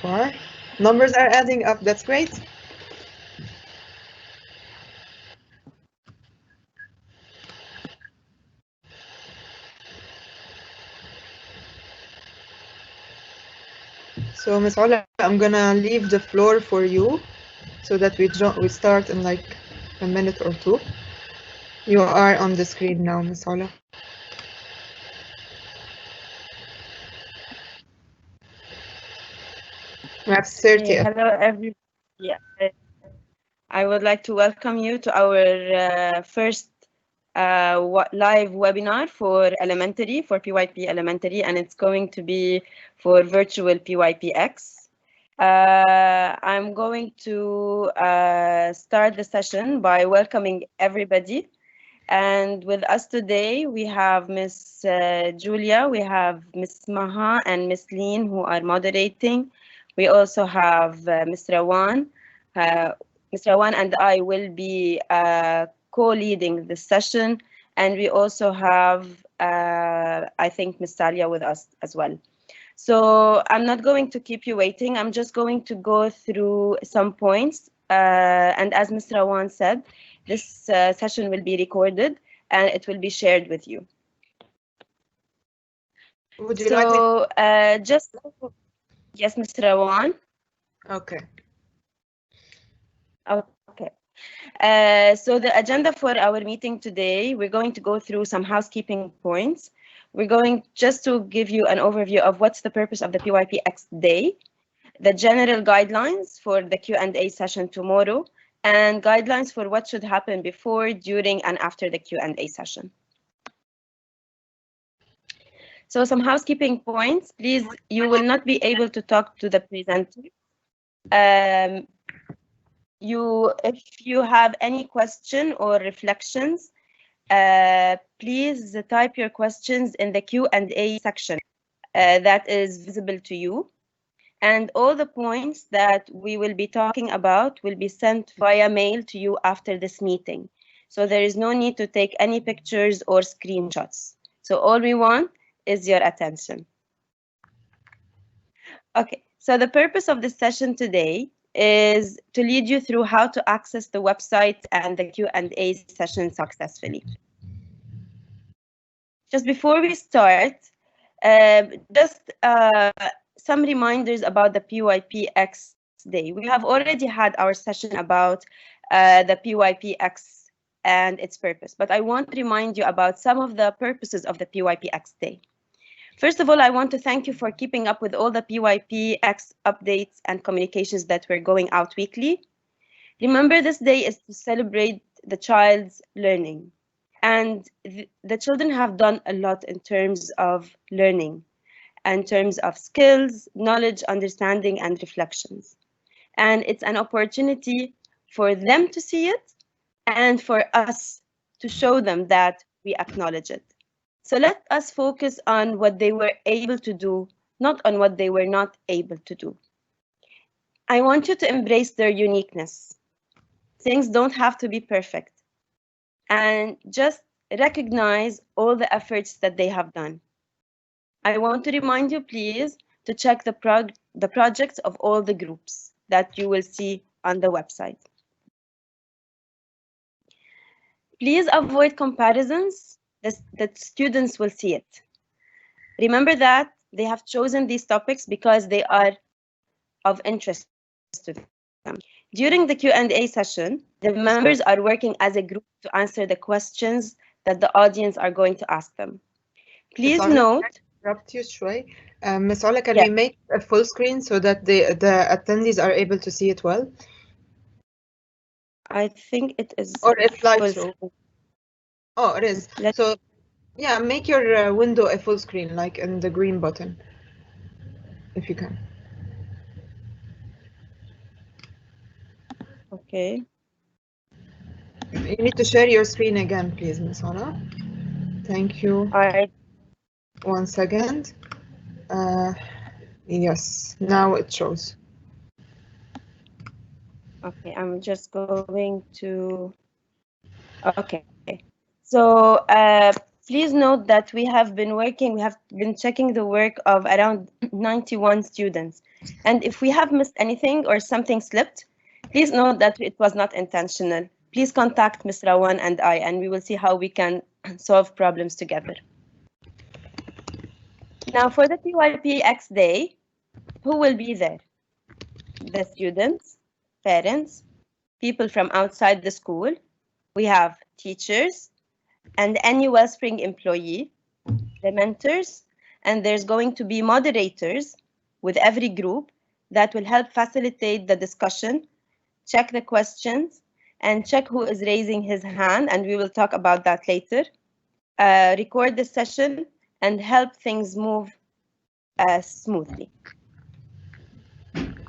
far. Numbers are adding up. That's great. So, Miss Ola, I'm gonna leave the floor for you so that we start in like a minute or two. You are on the screen now, Miss Ola. We have 30. Hello, everyone. Yeah, I would like to welcome you to our first live webinar for elementary, for PYP elementary, and it's going to be for virtual PYPX. I'm going to start the session by welcoming everybody. And with us today, we have Miss Julia, we have Miss Maha and Miss Lean who are moderating. We also have Ms. Rawan. Ms. Rawan and I will be co-leading the session. And we also have, I think, Ms. Talia with us as well. So I'm not going to keep you waiting. I'm just going to go through some points. And as Ms. Rawan said, this session will be recorded and it will be shared with you. Would you like me? Just, yes, Ms. Rawan. Okay. Okay. So the agenda for our meeting today, we're going to go through some housekeeping points. We're going just to give you an overview of what's the purpose of the PYPX day, the general guidelines for the Q&A session tomorrow, and guidelines for what should happen before, during, and after the Q&A session. So some housekeeping points. Please, you will not be able to talk to the presenter. If you have any question or reflections, please type your questions in the Q&A section that is visible to you. And all the points that we will be talking about will be sent via mail to you after this meeting. So there is no need to take any pictures or screenshots. So all we want is your attention. Okay, so the purpose of this session today is to lead you through how to access the website and the Q&A session successfully. Just before we start, just some reminders about the PYPX day. We have already had our session about the PYPX and its purpose, but I want to remind you about some of the purposes of the PYPX day. First of all, I want to thank you for keeping up with all the PYPX updates and communications that we're going out weekly. Remember, this day is to celebrate the child's learning. And the children have done a lot in terms of learning, in terms of skills, knowledge, understanding, and reflections. And it's an opportunity for them to see it and for us to show them that we acknowledge it. So let us focus on what they were able to do, not on what they were not able to do. I want you to embrace their uniqueness. Things don't have to be perfect. And just recognize all the efforts that they have done. I want to remind you, please, to check the projects of all the groups that you will see on the website. Please avoid comparisons that students will see it. Remember that they have chosen these topics because they are of interest to them. During the Q&A session, the members are working as a group to answer the questions that the audience are going to ask them. Please note. Interrupt you, Shway. Miss Ola, can we make a full screen so that the attendees are able to see it well? I think it is. Or it's slideshow. Oh, it is. So, yeah, make your window a full screen, like in the green button, if you can. Okay. You need to share your screen again, please, Miss Ola. Thank you. All right. 1 second. Yes, now it shows. Okay, I'm just going to. Okay. So Please note that we have been checking the work of around 91 students. And if we have missed anything or something slipped, please note that it was not intentional. Please contact Ms. Rawan and I, and we will see how we can solve problems together. Now for the PYPX day, who will be there? The students, parents, people from outside the school. We have teachers and any Wellspring employee, the mentors, and there's going to be moderators with every group that will help facilitate the discussion, check the questions, and check who is raising his hand, and we will talk about that later. Record the session and help things move smoothly.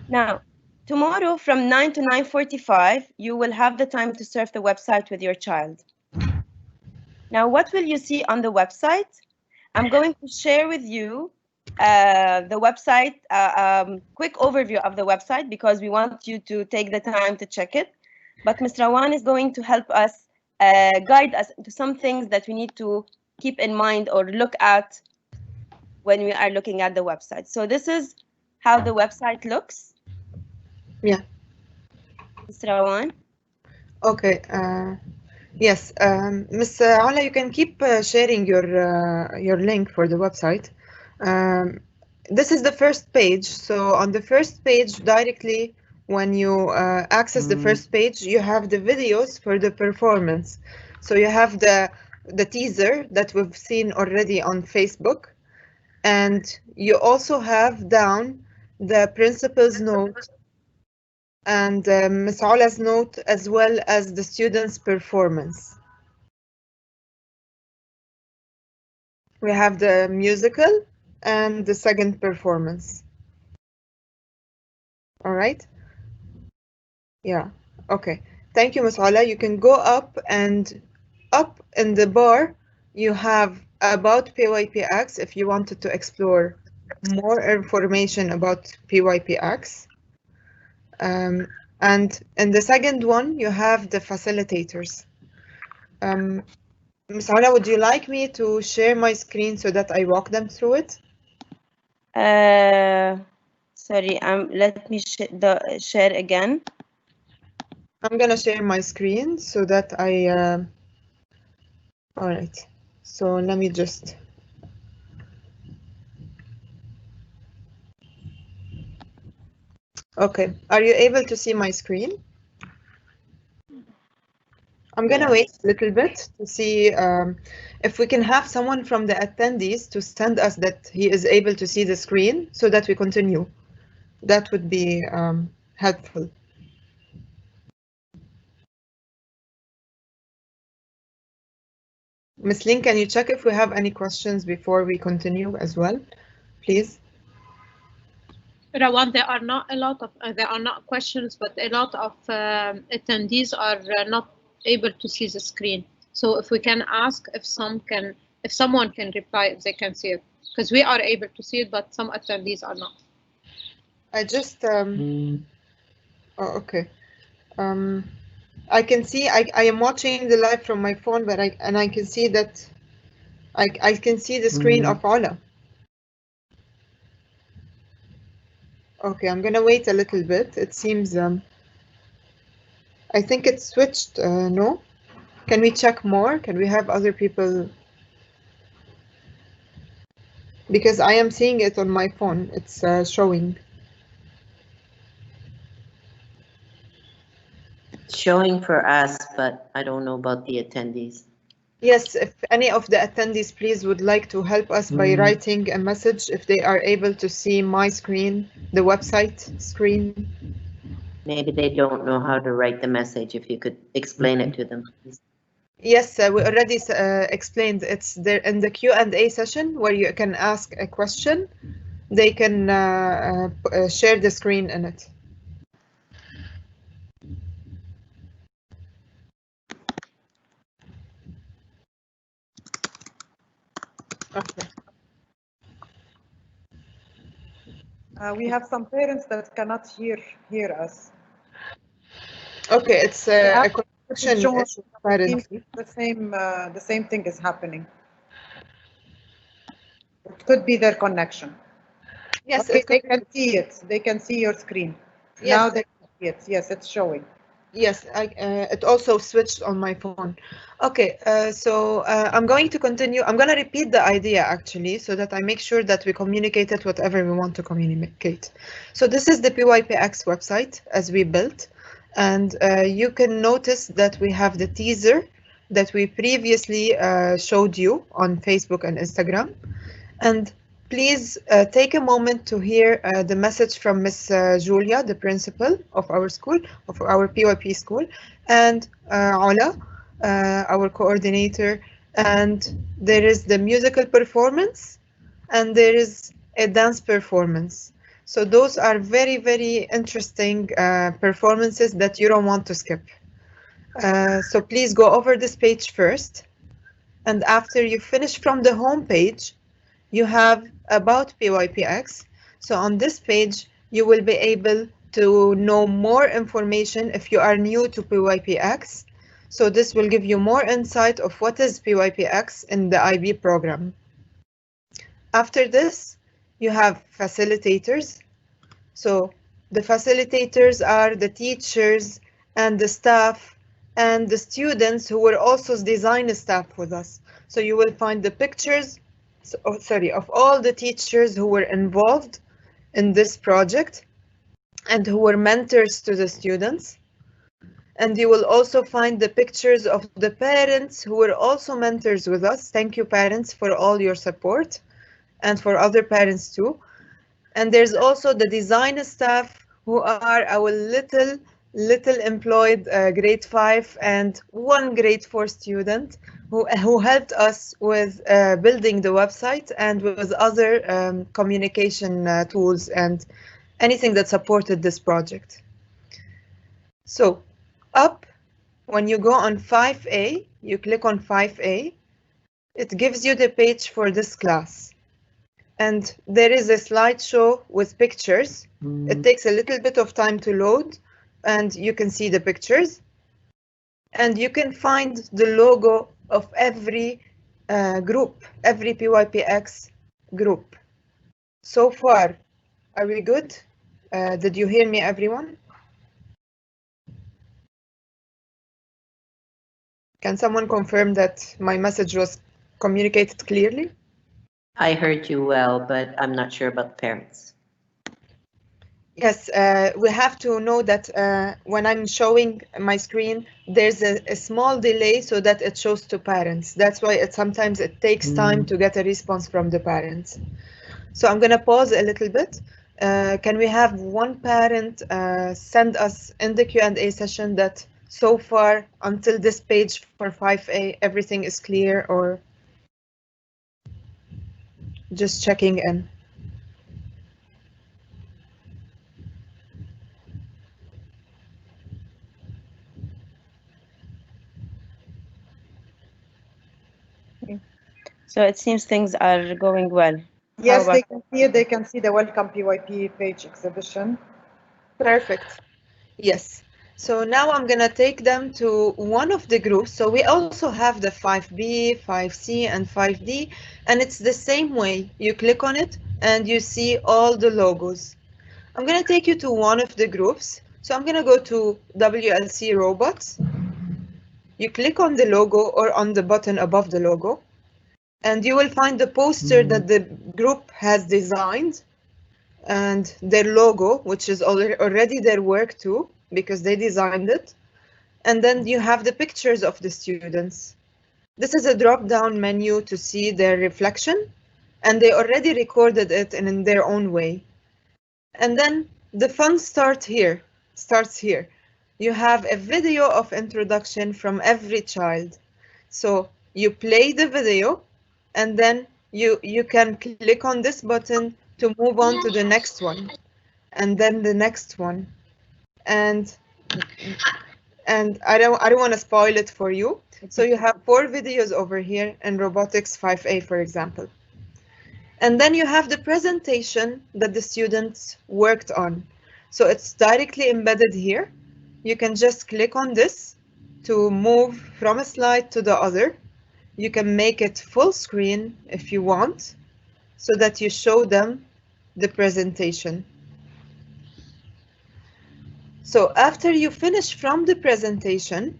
Now, tomorrow from 9 to 9:45, you will have the time to surf the website with your child. Now, what will you see on the website? I'm going to share with you the website, quick overview of the website, because we want you to take the time to check it. But Ms. Rawan is going to help us guide us to some things that we need to keep in mind or look at when we are looking at the website. So this is how the website looks. Yeah. Ms. Rawan? Okay. Yes, Ms. Ala, you can keep sharing your link for the website. This is the first page. So on the first page, directly when you access the first page, you have the videos for the performance. So you have the teaser that we've seen already on Facebook, and you also have down the principal's note and Ms. Ala's note, as well as the students' performance. We have the musical and the second performance. All right? Yeah. Okay. Thank you, Ms. Ala. You can go up, and up in the bar, you have about PYPX if you wanted to explore more information about PYPX. And in the second one, you have the facilitators. Ms. Ala, would you like me to share my screen so that I walk them through it? Sorry, let me share again. I'm gonna share my screen so that I. All right. So let me just. Okay. Are you able to see my screen? I'm gonna wait a little bit to see if we can have someone from the attendees to send us that he is able to see the screen so that we continue. That would be helpful. Ms. Lin, can you check if we have any questions before we continue as well, please? Rawan, there are not a lot of there are not questions, but a lot of attendees are not able to see the screen. So if we can ask if someone can reply if they can see it, because we are able to see it, but some attendees are not. I just oh, okay. I can see I am watching the live from my phone, but I can see that I can see the screen of Ola. Okay, I'm gonna wait a little bit. It seems I think it's switched. No, can we check more? Can we have other people? Because I am seeing it on my phone. It's showing. Showing for us, but I don't know about the attendees. Yes, if any of the attendees, please, would like to help us by writing a message if they are able to see my screen, the website screen. Maybe they don't know how to write the message. If you could explain it to them, please. Yes, we already explained. It's there in the Q&A session where you can ask a question. They can share the screen in it. Okay. We have some parents that cannot hear us. Okay, it's a connection issue, apparently. The same thing is happening. It could be their connection. Yes, Okay, it they could. can see it. They can see your screen. Yes. Now they can see it. Yes, it's showing. Yes, it also switched on my phone. Okay, so I'm going to continue. I'm going to repeat the idea actually, so that I make sure that we communicate it whatever we want to communicate. So this is the PYPX website as we built, and you can notice that we have the teaser that we previously showed you on Facebook and Instagram. And please take a moment to hear the message from Miss Julia, the principal of our school, of our PYP school, and Ola, our coordinator. And there is the musical performance, and there is a dance performance. So those are very, very interesting performances that you don't want to skip. So please go over this page first. And after you finish from the home page, you have about PYPX. So on this page, you will be able to know more information if you are new to PYPX. So this will give you more insight of what is PYPX in the IB program. After this, you have facilitators. So the facilitators are the teachers and the staff and the students who were also design staff with us. So you will find the pictures of all the teachers who were involved in this project and who were mentors to the students. And you will also find the pictures of the parents who were also mentors with us. Thank you, parents, for all your support, and for other parents too. And there's also the design staff who are our little employed grade 5 and one grade 4 student who helped us with building the website and with other communication tools and anything that supported this project. So up, when you go on 5A, you click on 5A, it gives you the page for this class. And there is a slideshow with pictures. It takes a little bit of time to load, and you can see the pictures. And you can find the logo of every group, every PYPX group. So far, are we good? Did you hear me, everyone? Can someone confirm that my message was communicated clearly? I heard you well, but I'm not sure about the parents. Yes, we have to know that when I'm showing my screen, there's a small delay so that it shows to parents. That's why sometimes it takes time to get a response from the parents. So I'm going to pause a little bit. Can we have one parent send us in the Q&A session that so far until this page for 5A, everything is clear, or just checking in? So it seems things are going well. Yes, they can see it. They can see the Welcome PYP page exhibition. Perfect. Yes. So now I'm going to take them to one of the groups. So we also have the 5B, 5C, and 5D, and it's the same way. You click on it and you see all the logos. I'm going to take you to one of the groups. So I'm going to go to WLC robots. You click on the logo or on the button above the logo, and you will find the poster that the group has designed and their logo, which is already their work too, because they designed it. And then you have the pictures of the students. This is a drop-down menu to see their reflection, and they already recorded it in their own way. And then the fun starts here. You have a video of introduction from every child. So you play the video, and then you can click on this button to move on to the next one, and then the next one. And I don't want to spoil it for you. So you have 4 videos over here in robotics 5A, for example. And then you have the presentation that the students worked on. So it's directly embedded here. You can just click on this to move from a slide to the other. You can make it full screen if you want. so that you show them the presentation. So after you finish from the presentation,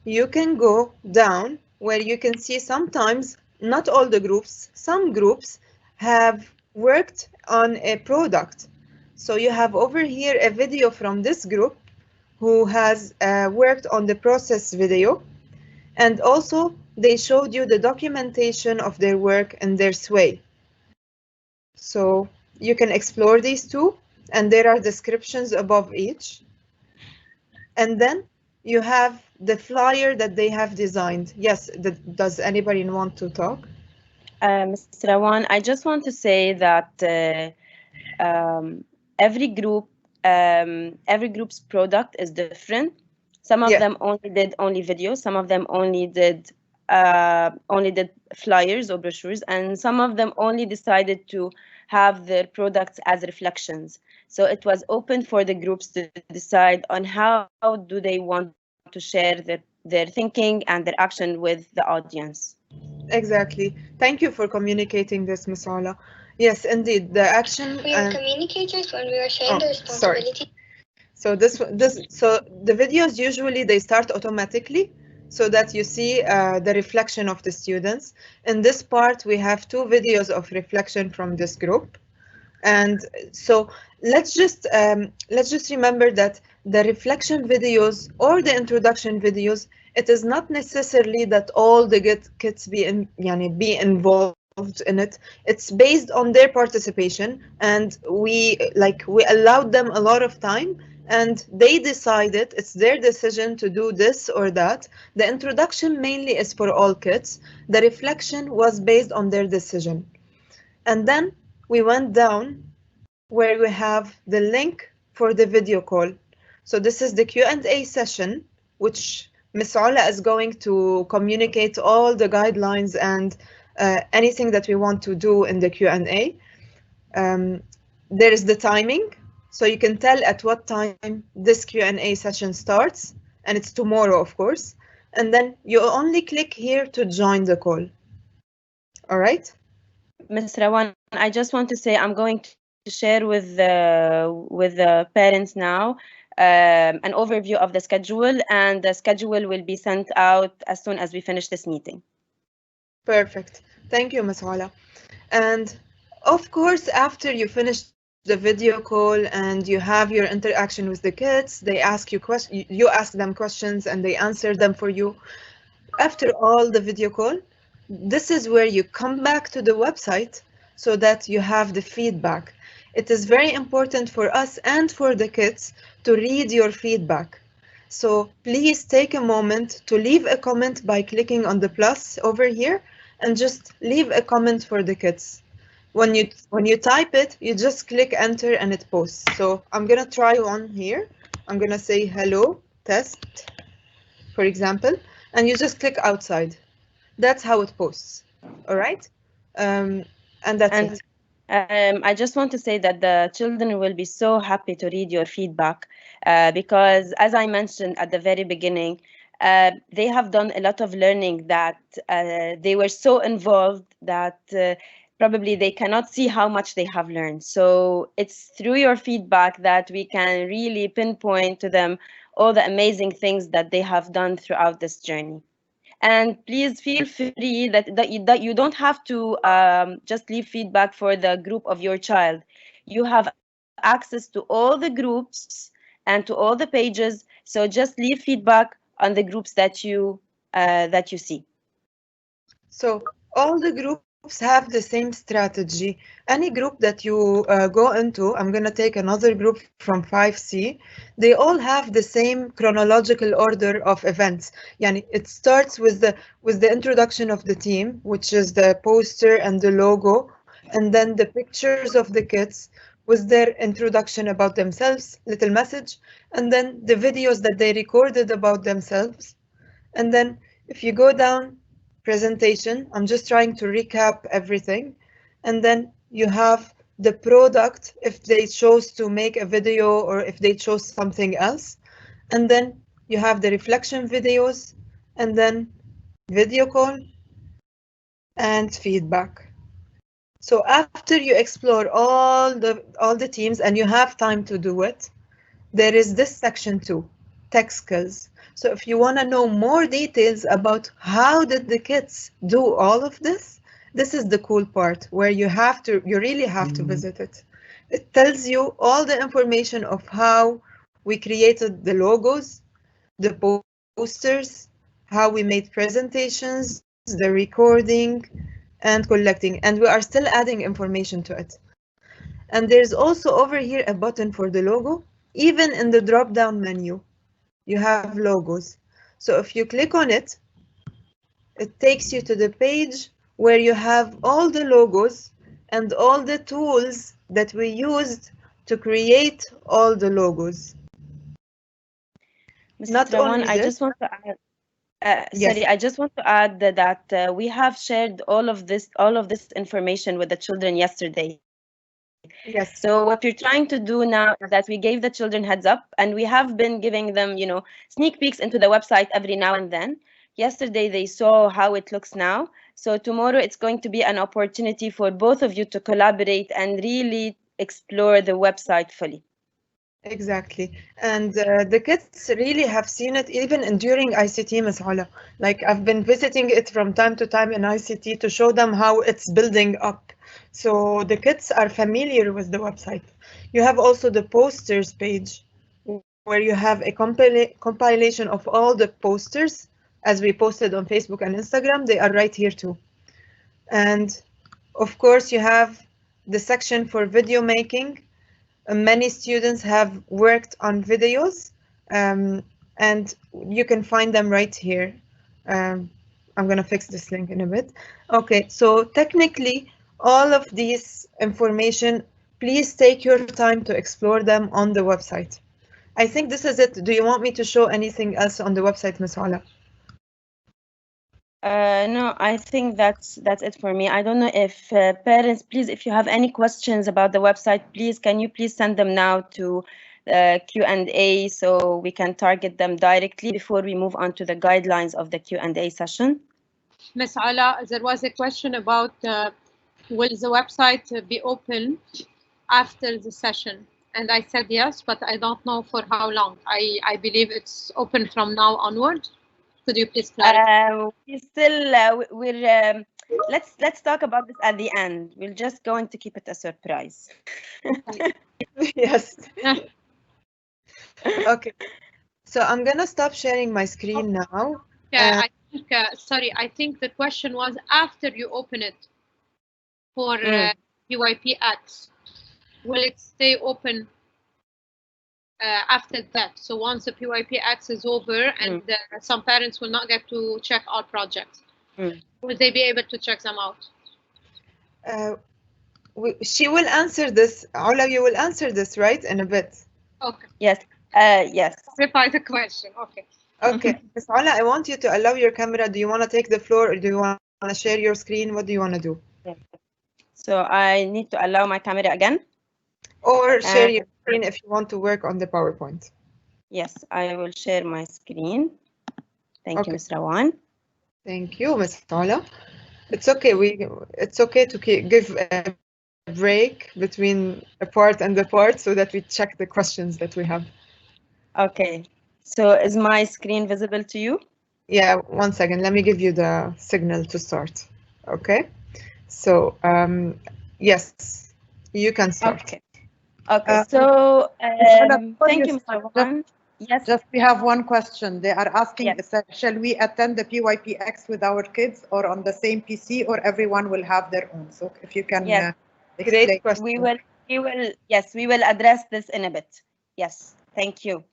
you can go down where you can see sometimes not all the groups, some groups have worked on a product. So you have over here a video from this group who has worked on the process video, and also they showed you the documentation of their work and their sway. So you can explore these two, and there are descriptions above each. And then you have the flyer that they have designed. Yes, does anybody want to talk? Mr. Awan, I just want to say that every group's product is different. Some of them only did video, some of them only did flyers or brochures, and some of them only decided to have their products as reflections. So it was open for the groups to decide on how do they want to share their thinking and their action with the audience. Exactly. Thank you for communicating this, Ms. Ola. Yes, indeed, the action. We are communicators when we are sharing the responsibility. So so the videos usually they start automatically, so that you see the reflection of the students. In this part, we have 2 videos of reflection from this group, and so let's just remember that the reflection videos or the introduction videos, it is not necessarily that all the kids be involved in it. It's based on their participation, and we allowed them a lot of time, and they decided it's their decision to do this or that. The introduction mainly is for all kids. The reflection was based on their decision. And then we went down where we have the link for the video call. So this is the Q&A session, which Ms. Ola is going to communicate all the guidelines and anything that we want to do in the Q&A. There is the timing, so you can tell at what time this Q&A session starts, and it's tomorrow, of course. And then you only click here to join the call. All right? Ms. Rawan, I just want to say I'm going to share with the parents now an overview of the schedule, and the schedule will be sent out as soon as we finish this meeting. Perfect. Thank you, Ms. Ola. And of course, after you finish the video call and you have your interaction with the kids, they ask you questions, you ask them questions and they answer them for you. After all the video call, this is where you come back to the website so that you have the feedback. It is very important for us and for the kids to read your feedback. So please take a moment to leave a comment by clicking on the plus over here, and just leave a comment for the kids. When you type it, you just click enter and it posts. So I'm gonna try one here. I'm gonna say hello test, for example, and you just click outside. That's how it posts. All right, and that's it. I just want to say that the children will be so happy to read your feedback because, as I mentioned at the very beginning, they have done a lot of learning that they were so involved that probably they cannot see how much they have learned. So it's through your feedback that we can really pinpoint to them all the amazing things that they have done throughout this journey. And please feel free that you don't have to just leave feedback for the group of your child. You have access to all the groups and to all the pages. So just leave feedback on the groups that you see. So all the groups have the same strategy. Any group that you go into, I'm going to take another group from 5C, they all have the same chronological order of events. Yani it starts with the introduction of the team, which is the poster and the logo, and then the pictures of the kids with their introduction about themselves, little message, and then the videos that they recorded about themselves. And then if you go down, presentation, I'm just trying to recap everything, and then you have the product if they chose to make a video or if they chose something else, and then you have the reflection videos, and then video call and feedback. So after you explore all the teams and you have time to do it, there is this section too, tech skills. So if you want to know more details about how did the kids do all of this, this is the cool part where you really have to visit it. It tells you all the information of how we created the logos, the posters, how we made presentations, the recording and collecting, and we are still adding information to it. And there's also over here a button for the logo. Even in the drop-down menu, you have logos. So if you click on it, it takes you to the page where you have all the logos and all the tools that we used to create all the logos. Not only I this, just want to add. yes. Sorry, I just want to add that we have shared all of this information with the children yesterday. Yes. So what we're trying to do now is that we gave the children heads up, and we have been giving them, sneak peeks into the website every now and then. Yesterday they saw how it looks now. So tomorrow it's going to be an opportunity for both of you to collaborate and really explore the website fully. Exactly. And the kids really have seen it even during ICT, Ms. Ola. Like I've been visiting it from time to time in ICT to show them how it's building up. So the kids are familiar with the website. You have also the posters page where you have a compilation of all the posters as we posted on Facebook and Instagram. They are right here too. And of course, you have the section for video making. Many students have worked on videos, and you can find them right here. I'm going to fix this link in a bit. Okay, so technically, all of these information, please take your time to explore them on the website. I think this is it. Do you want me to show anything else on the website, Ms. Ola? No, I think that's it for me. I don't know if parents, please, if you have any questions about the website, please, can you please send them now to Q&A so we can target them directly before we move on to the guidelines of the Q&A session? Ms. Ala, there was a question about will the website be open after the session? And I said yes, but I don't know for how long. I believe it's open from now onward. Could you please clarify? We still we're let's talk about this at the end. We're just going to keep it a surprise. Yes. Okay. So I'm gonna stop sharing my screen now. Yeah, I think, sorry, I think the question was after you open it for PYPX, will it stay open after that? So once the PYPX is over and some parents will not get to check our projects, will they be able to check them out? She will answer this. Ola, you will answer this, right, in a bit? Okay. Yes. Yes. Clarify the question. Okay. Okay. Ms. Ola, I want you to allow your camera. Do you want to take the floor or do you want to share your screen? What do you want to do? So I need to allow my camera again? Or share your screen if you want to work on the PowerPoint. Yes, I will share my screen. Thank you, Ms. Rawan. Thank you, Ms. Ola. It's okay. It's okay to give a break between a part and the part so that we check the questions that we have. Okay. So is my screen visible to you? Yeah, 1 second. Let me give you the signal to start. Okay. So yes, you can start. Okay. Okay. So thank you, Mr. Rawan. Yes. Just we have one question. They are asking, shall we attend the PYPX with our kids or on the same PC, or everyone will have their own? So if you can explain. Great question. We will address this in a bit. Yes. Thank you,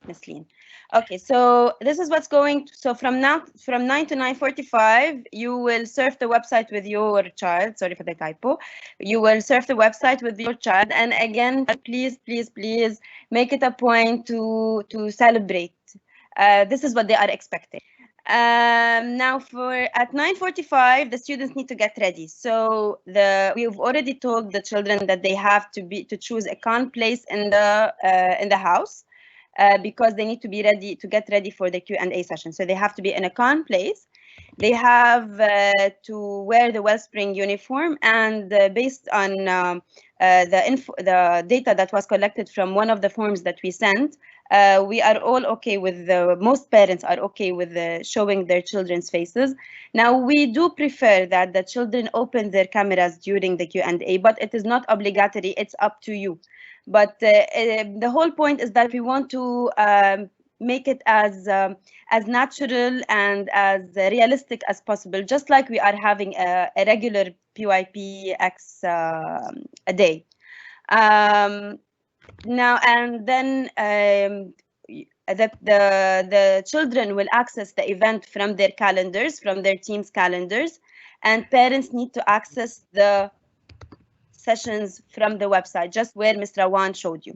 Ms. Lean. Okay, so this is what's going to, so from 9 to 9:45, you will surf the website with your child. Sorry for the typo. You will surf the website with your child, and again, please make it a point to celebrate. This is what they are expecting. Now at 9:45, the students need to get ready. So we've already told the children that they have to choose a calm place in the house. Because they need to be ready to get ready for the Q&A session. So they have to be in a calm place. They have to wear the Wellspring uniform, and based on the data that was collected from one of the forms that we sent, we are all okay with most parents are okay with showing their children's faces. Now, we do prefer that the children open their cameras during the Q&A, but it is not obligatory. It's up to you. But the whole point is that we want to make it as natural and as realistic as possible, just like we are having a regular PYPX a day. Now, and then the children will access the event from their calendars, from their team's calendars, and parents need to access the sessions from the website, just where Mr. Awan showed you.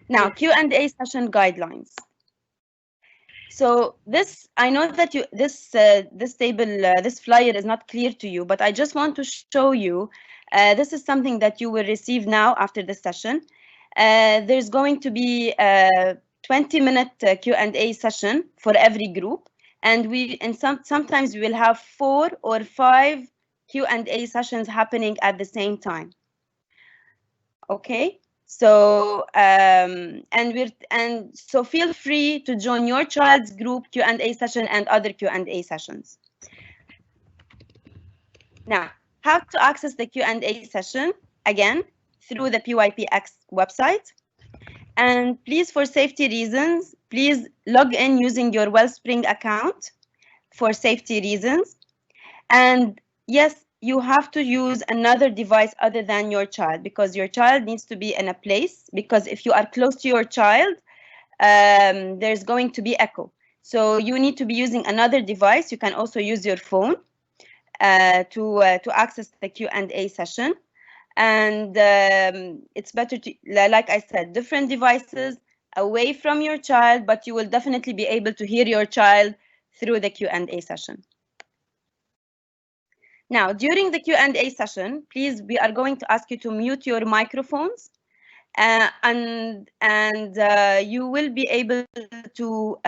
Now, Q&A session guidelines. So this, I know that this table, this flyer is not clear to you, but I just want to show you, this is something that you will receive now after the session. There's going to be a 20-minute Q&A session for every group, and sometimes we will have 4 or 5 Q&A sessions happening at the same time. Okay. So so feel free to join your child's group Q&A session and other Q&A sessions. Now, how to access the Q&A session? Again, through the PYPX website. And please, for safety reasons, please log in using your Wellspring account for safety reasons. And yes, you have to use another device other than your child, because your child needs to be in a place, because if you are close to your child, there's going to be echo. So you need to be using another device. You can also use your phone to access the Q&A session. And it's better to, like I said, different devices away from your child, but you will definitely be able to hear your child through the Q&A session. Now, during the Q&A session, please, we are going to ask you to mute your microphones, and you will be able to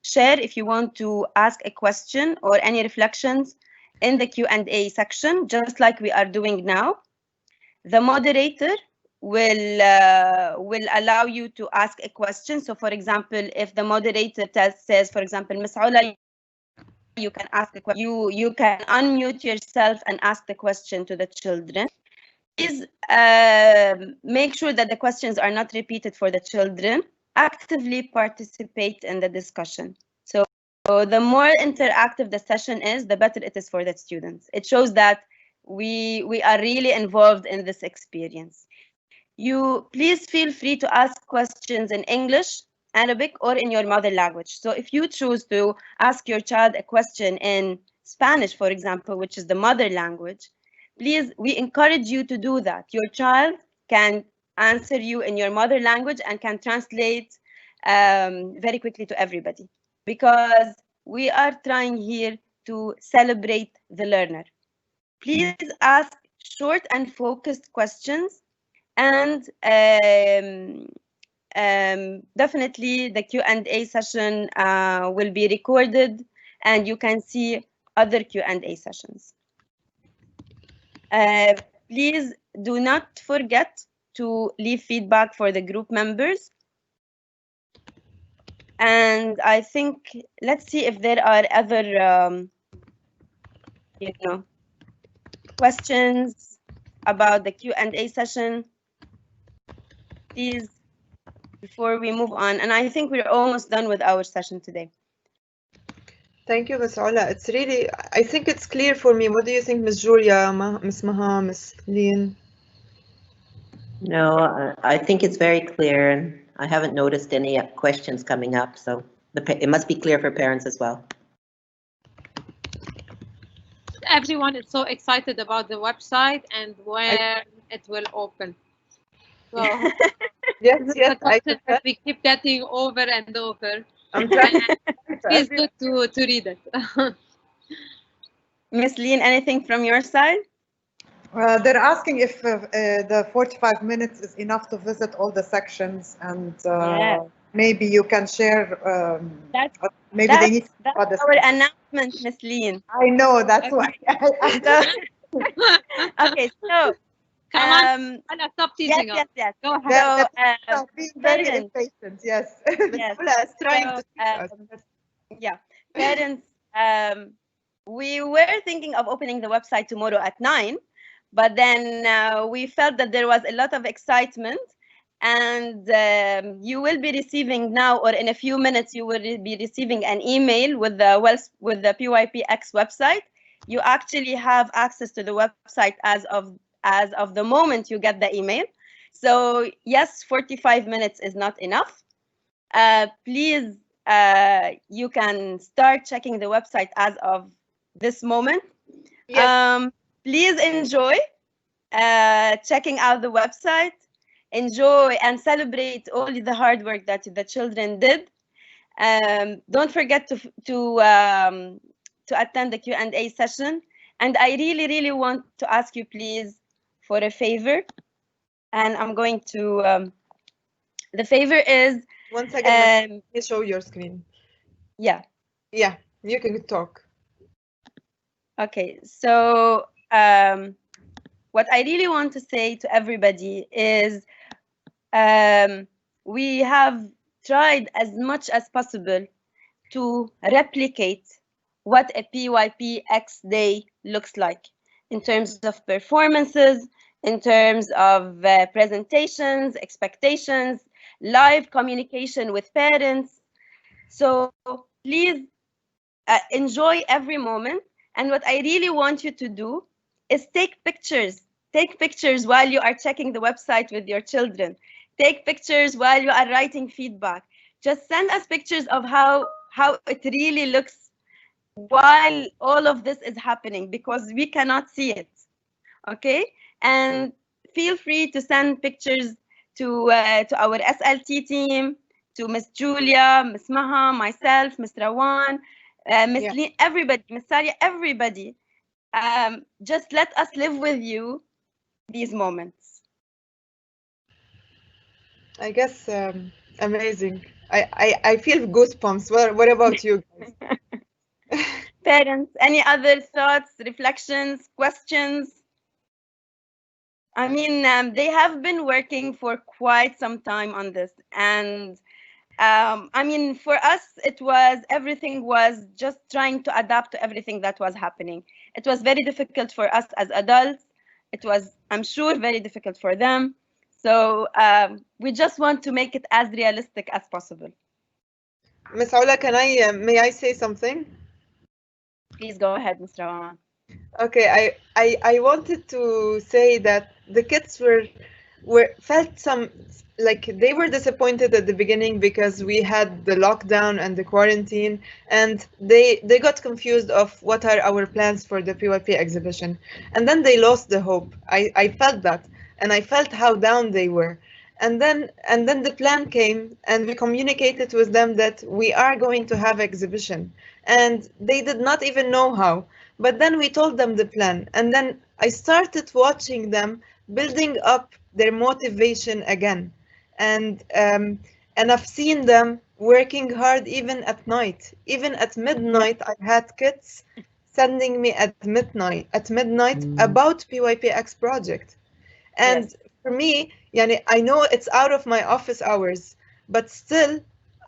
share if you want to ask a question or any reflections in the Q&A section, just like we are doing now. The moderator will allow you to ask a question. So, for example, if the moderator says, for example, Ms. Ola, you can ask a question. You can unmute yourself and ask the question to the children. Please make sure that the questions are not repeated for the children. Actively participate in the discussion. So the more interactive the session is, the better it is for the students. It shows that we are really involved in this experience. You please feel free to ask questions in English, Arabic, or in your mother language. So if you choose to ask your child a question in Spanish, for example, which is the mother language, please, we encourage you to do that. Your child can answer you in your mother language and can translate very quickly to everybody, because we are trying here to celebrate the learner. Please ask short and focused questions, and definitely the Q&A session will be recorded, and you can see other Q&A sessions. Please do not forget to leave feedback for the group members. And I think, let's see if there are other, questions about the Q&A session, please, before we move on. And I think we're almost done with our session today. Thank you, Ms. Ola. It's really, I think it's clear for me. What do you think, Ms. Julia, Ms. Maha, Ms. Lean? No, I think it's very clear, and I haven't noticed any questions coming up, so it must be clear for parents as well. Everyone is so excited about the website and where it will open. So yes, that we keep getting over and over. I'm trying. It's good to read it. Miss Lean, anything from your side? They're asking if the 45 minutes is enough to visit all the sections, and maybe you can share Maybe they need to that's about this. our announcement, Miss Lean. I know, that's Okay. why. Okay, so Come on, stop teasing us. yes. Go ahead. So, being very parents, impatient, yes. yes. Paula is trying to teach us. Yeah, parents, we were thinking of opening the website tomorrow at 9, but then we felt that there was a lot of excitement, and you will be receiving now, or in a few minutes, you will be receiving an email with the PYPX website. You actually have access to the website as of the moment you get the email. So yes, 45 minutes is not enough. Please, you can start checking the website as of this moment. Yes. Please enjoy checking out the website. Enjoy and celebrate all the hard work that the children did. Don't forget to attend the Q&A session. And I really, really want to ask you, please, for a favor. And I'm going to, the favor is... One second, you show your screen. Yeah. Yeah, you can talk. Okay, so what I really want to say to everybody is we have tried as much as possible to replicate what a PYPX day looks like in terms of performances, in terms of presentations, expectations, live communication with parents. So please enjoy every moment. And what I really want you to do is take pictures. Take pictures while you are checking the website with your children. Take pictures while you are writing feedback. Just send us pictures of how it really looks while all of this is happening, because we cannot see it. Okay? And feel free to send pictures to our SLT team, to Miss Julia, Miss Maha, myself, Miss Rawan, Miss Lee, everybody, Miss Salia, everybody. Just let us live with you these moments. I guess amazing. I feel goosebumps. What about you guys? Parents, any other thoughts, reflections, questions? I mean, they have been working for quite some time on this, and I mean, for us, everything was just trying to adapt to everything that was happening. It was very difficult for us as adults. It was, I'm sure, very difficult for them. So we just want to make it as realistic as possible. Miss Aula, may I say something? Please go ahead, Mr. Rawan. Okay, I wanted to say that the kids felt some, like they were disappointed at the beginning because we had the lockdown and the quarantine, and they got confused of what are our plans for the PYP exhibition, and then they lost the hope. I felt that, and I felt how down they were. And then the plan came, and we communicated with them that we are going to have exhibition, and they did not even know how. But then we told them the plan, and then I started watching them building up their motivation again, and I've seen them working hard even at night. Even at midnight, I had kids sending me at midnight about PYPX project, and for me, I know it's out of my office hours, but still,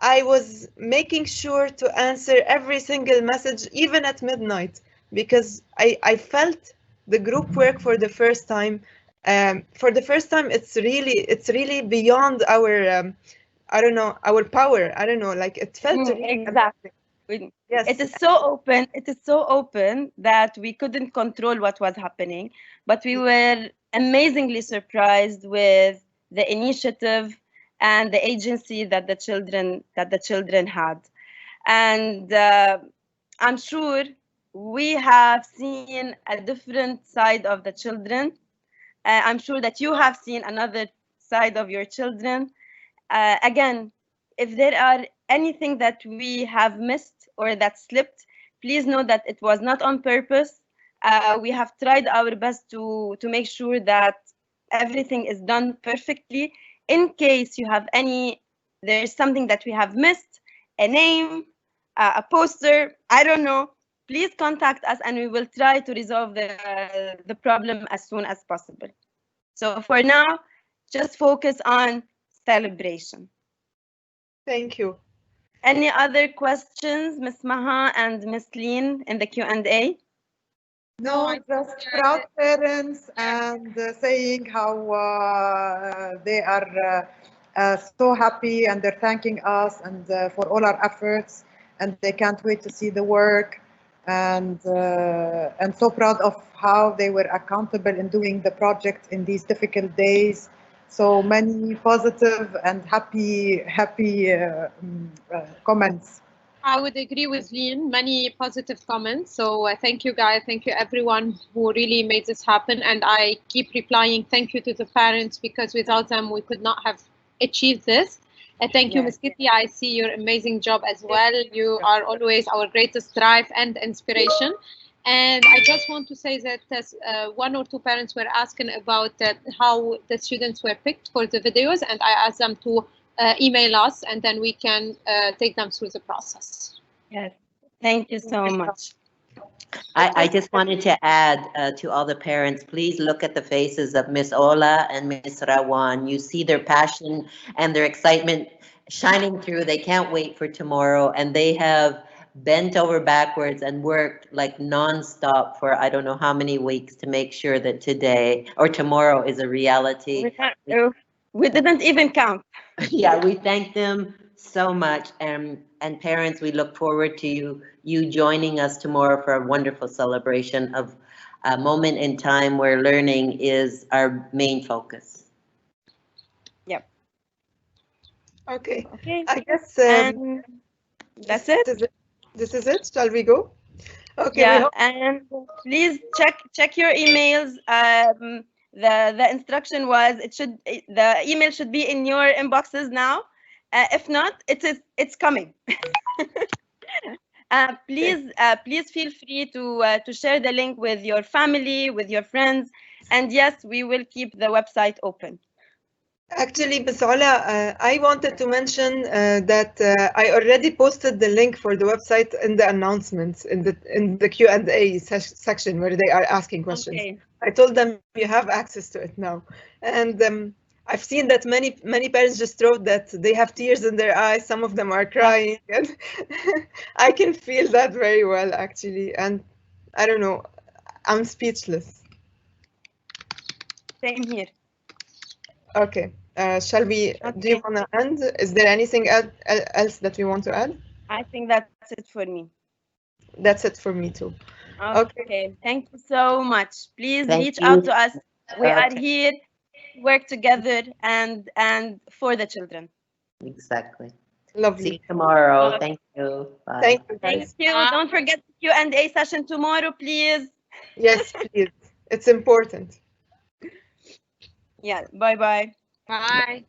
I was making sure to answer every single message, even at midnight, because I felt the group work for the first time. For the first time, it's really beyond our, I don't know, our power. I don't know, like it felt really exactly. Yes. It is so open. It is so open that we couldn't control what was happening, but we were amazingly surprised with the initiative and the agency that the children had. And I'm sure we have seen a different side of the children. I'm sure that you have seen another side of your children. Again, if there are anything that we have missed or that slipped, please know that it was not on purpose. We have tried our best to make sure that everything is done perfectly. In case you have there's something that we have missed, a name, a poster, I don't know, please contact us and we will try to resolve the problem as soon as possible. So for now, just focus on celebration. Thank you. Any other questions, Ms. Maha and Ms. Leen, in the Q&A? No, just proud parents and saying how they are so happy and they're thanking us and for all our efforts, and they can't wait to see the work, and so proud of how they were accountable in doing the project in these difficult days. So many positive and happy comments. I would agree with Lean, many positive comments. So thank you guys, thank you everyone who really made this happen. And I keep replying thank you to the parents, because without them we could not have achieved this. Thank you, Ms. Kitty. I see your amazing job as well. You are always our greatest drive and inspiration. And I just want to say that one or two parents were asking about how the students were picked for the videos, and I asked them to email us, and then we can take them through the process. Yes, thank you so much. I just wanted to add to all the parents, please look at the faces of Miss Ola and Miss Rawan. You see their passion and their excitement shining through. They can't wait for tomorrow, and they have bent over backwards and worked like nonstop for I don't know how many weeks to make sure that today or tomorrow is a reality. We didn't even count. Yeah, we thank them so much, and parents, we look forward to you joining us tomorrow for a wonderful celebration of a moment in time where learning is our main focus. Yep. Okay. Okay. I guess that's it. This is it. Shall we go? Okay. Yeah, and please check your emails. The instruction was the email should be in your inboxes now. If not, it's coming. Please feel free to share the link with your family, with your friends, and yes, we will keep the website open. Actually, Ms. Ola, I wanted to mention that I already posted the link for the website in the announcements in the Q&A section where they are asking questions. Okay. I told them you have access to it now, and I've seen that many parents just wrote that they have tears in their eyes. Some of them are crying, and I can feel that very well, actually. And I don't know, I'm speechless. Same here. Okay. Shall we? Okay. Do you want to end? Is there anything else that we want to add? I think that's it for me. That's it for me too. Okay. Thank you so much. Please reach out to us. We are here to work together and for the children. Exactly. Lovely. See you tomorrow. Thank you. Bye. Thank you, guys. Thank you. Don't forget the Q&A session tomorrow, please. Yes, please. It's important. Yeah. Bye-bye. Bye.